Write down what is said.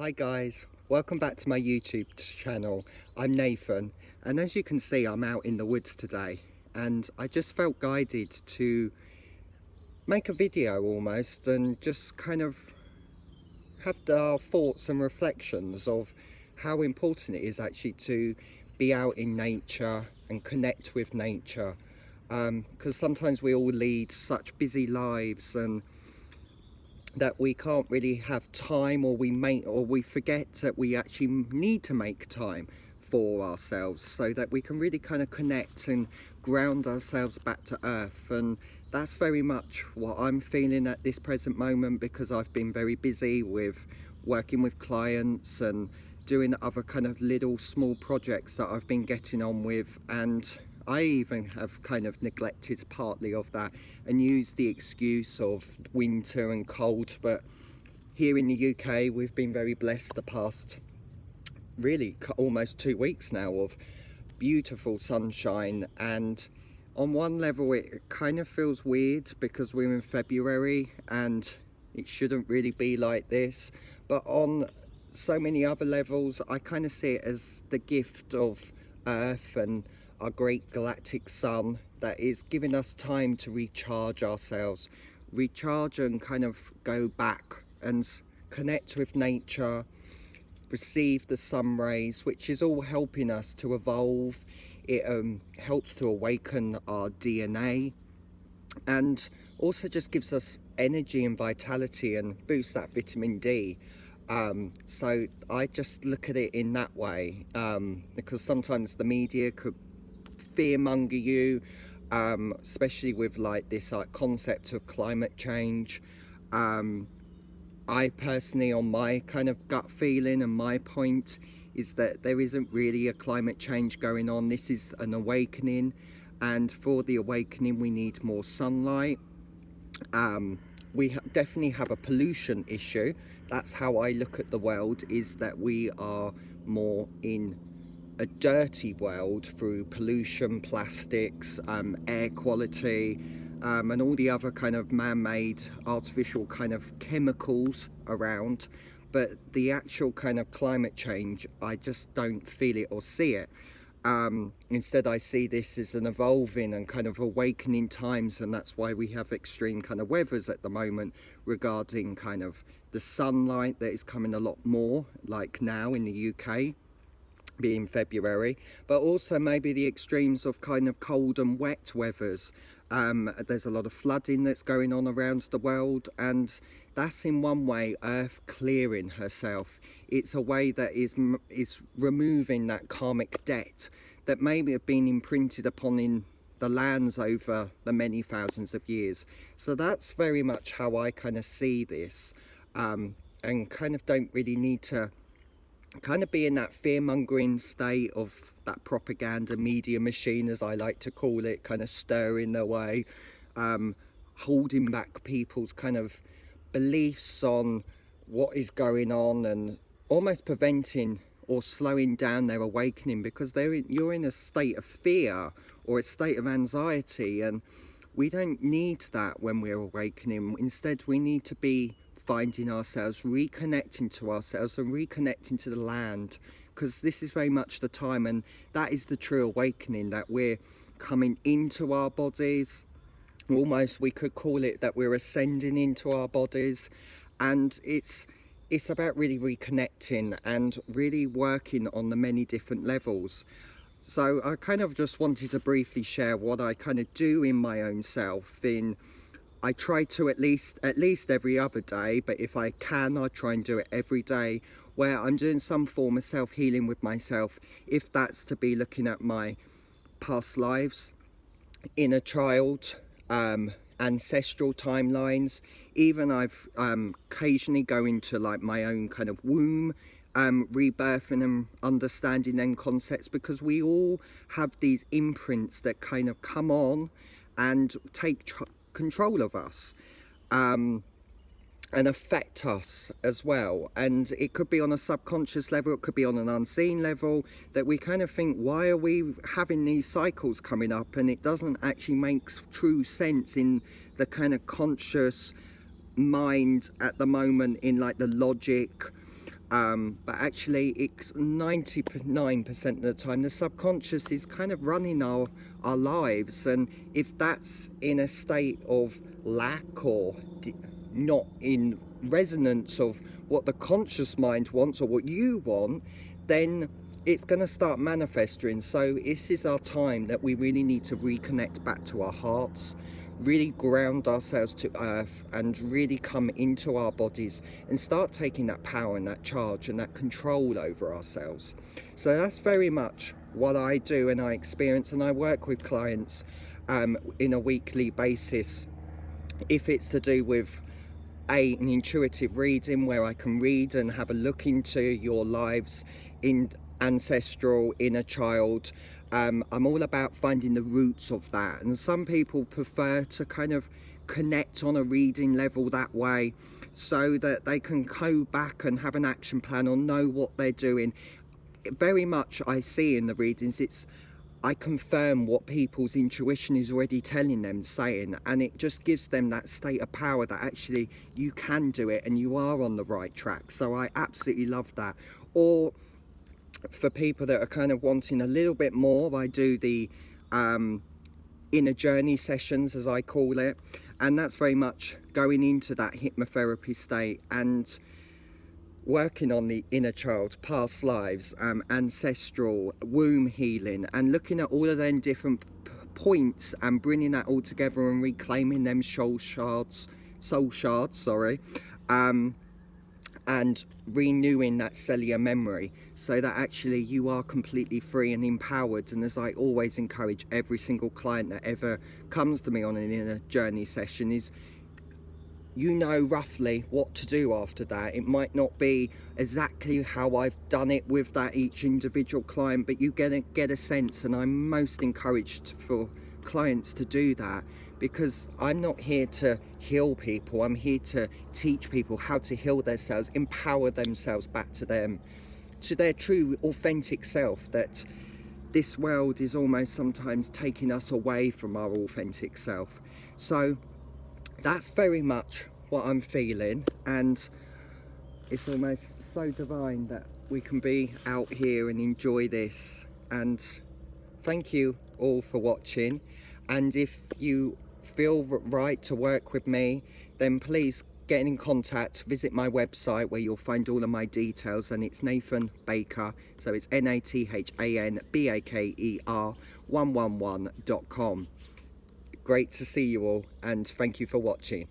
Hi guys, welcome back to my YouTube channel. I'm Nathan, and as you can see I'm out in the woods today, and I just felt guided to make a video almost and just kind of have our thoughts and reflections of how important it is actually to be out in nature and connect with nature, because sometimes we all lead such busy lives and that we can't really have time, or we forget that we actually need to make time for ourselves so that we can really kind of connect and ground ourselves back to earth. And that's very much what I'm feeling at this present moment, because I've been very busy with working with clients and doing other kind of little small projects that I've been getting on with, and I even have kind of neglected partly of that and used the excuse of winter and cold. But here in the UK we've been very blessed the past really almost 2 weeks now of beautiful sunshine, and on one level it kind of feels weird because we're in February and it shouldn't really be like this, but on so many other levels I kind of see it as the gift of Earth and our great galactic sun that is giving us time to recharge ourselves, recharge and kind of go back and connect with nature, receive the sun rays, which is all helping us to evolve. It helps to awaken our DNA and also just gives us energy and vitality and boosts that vitamin D. So I just look at it in that way, because sometimes the media could fearmonger you, especially with like this concept of climate change. I personally, on my kind of gut feeling and my point, is that there isn't really a climate change going on. This is an awakening, and for the awakening we need more sunlight. We definitely have a pollution issue. That's how I look at the world, is that we are more in a dirty world through pollution, plastics, air quality, and all the other kind of man-made artificial kind of chemicals around. But the actual kind of climate change, I just don't feel it or see it. Instead I see this as an evolving and kind of awakening times, and that's why we have extreme kind of weathers at the moment regarding kind of the sunlight that is coming a lot more, like now in the UK being February, but also maybe the extremes of kind of cold and wet weathers. There's a lot of flooding that's going on around the world, and that's in one way Earth clearing herself. It's a way that is removing that karmic debt that maybe have been imprinted upon in the lands over the many thousands of years. So that's very much how I kind of see this, and kind of don't really need to kind of be in that fear-mongering state of that propaganda media machine, as I like to call it, kind of stirring their way, holding back people's kind of beliefs on what is going on, and almost preventing or slowing down their awakening, because you're in a state of fear or a state of anxiety, and we don't need that when we're awakening. Instead we need to be finding ourselves, reconnecting to ourselves and reconnecting to the land, because this is very much the time, and that is the true awakening, that we're coming into our bodies. Almost we could call it that we're ascending into our bodies, and it's about really reconnecting and really working on the many different levels. So I kind of just wanted to briefly share what I kind of do in my own self. I try to at least every other day, but if I can, I try and do it every day, where I'm doing some form of self-healing with myself, if that's to be looking at my past lives, inner child, ancestral timelines. Even I've occasionally go into like my own kind of womb, rebirthing and understanding them concepts, because we all have these imprints that kind of come on and take control of us, and affect us as well. And it could be on a subconscious level, it could be on an unseen level, that we kind of think, why are we having these cycles coming up? And it doesn't actually make true sense in the kind of conscious mind at the moment, in like the logic But actually it's 99% of the time the subconscious is kind of running our lives, and if that's in a state of lack or not in resonance of what the conscious mind wants or what you want, then it's going to start manifesting. So this is our time that we really need to reconnect back to our hearts, really ground ourselves to earth, and really come into our bodies and start taking that power and that charge and that control over ourselves. So that's very much what I do and I experience, and I work with clients in a weekly basis. If it's to do with an intuitive reading where I can read and have a look into your lives in ancestral, inner child. I'm all about finding the roots of that, and some people prefer to kind of connect on a reading level that way so that they can go back and have an action plan or know what they're doing. Very much I see in the readings, I confirm what people's intuition is already telling them, saying, and it just gives them that state of power that actually you can do it and you are on the right track. So I absolutely love that. Or for people that are kind of wanting a little bit more, I do the inner journey sessions, as I call it, and that's very much going into that hypnotherapy state and working on the inner child, past lives, ancestral, womb healing, and looking at all of them different points and bringing that all together and reclaiming them soul shards, and renewing that cellular memory so that actually you are completely free and empowered. And as I always encourage every single client that ever comes to me on an inner journey session, is you know roughly what to do after that. It might not be exactly how I've done it with that each individual client, but you get a sense, and I'm most encouraged for clients to do that, because I'm not here to heal people. I'm here to teach people how to heal themselves, empower themselves back to their true authentic self, that this world is almost sometimes taking us away from our authentic self. So that's very much what I'm feeling, and it's almost so divine that we can be out here and enjoy this. And thank you all for watching, and if you feel right to work with me, then please get in contact, visit my website where you'll find all of my details, and it's Nathan Baker, so it's NathanBaker 111.com. Great to see you all, and thank you for watching.